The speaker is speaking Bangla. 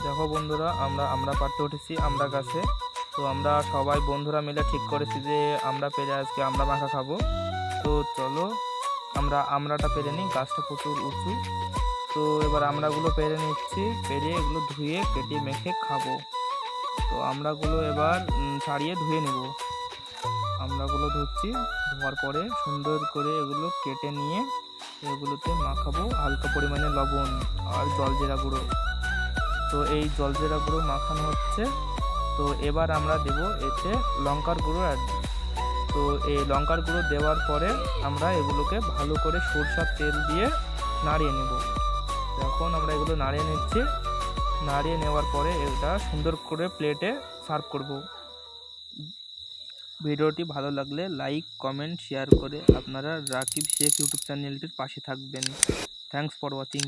দেখো বন্ধুরা, আমরা পাড়তে উঠেছি আমরা গাছে। তো আমরা সবাই বন্ধুরা মিলে ঠিক করেছি যে আমরা পেরে আজকে আমরা মাখা খাবো। তো চলো আমরাটা পেরে নিই, গাছটা প্রচুর উঁচু। তো এবার আমরাগুলো পেরে নিচ্ছি, পেরে এগুলো ধুয়ে কেটে মেখে খাবো। তো আমরাগুলো এবার ছাড়িয়ে ধুয়ে নেব। আমরাগুলো ধুচ্ছি, ধোয়ার পরে সুন্দর করে এগুলো কেটে নিয়ে এগুলোতে মাখাবো হালকা পরিমাণে লবণ আর জলজিরা গুঁড়ো। তো এই জলজিরা গুঁড়ো মাখানো হচ্ছে। তো এবার আমরা দেব এতে লঙ্কার গুঁড়ো অ্যাড। তো এই লঙ্কার গুঁড়ো দেওয়ার পরে আমরা এগুলোকে ভালো করে সরষার তেল দিয়ে নাড়িয়ে নেব। এখন আমরা এগুলো নাড়িয়ে নিচ্ছি, নাড়িয়ে নেওয়ার পরে এটা সুন্দর করে প্লেটে সার্ভ করব। ভিডিওটি ভালো লাগলে লাইক, কমেন্ট, শেয়ার করে আপনারা রাকিব শেখ ইউটিউব চ্যানেলটির পাশে থাকবেন। Thanks for watching.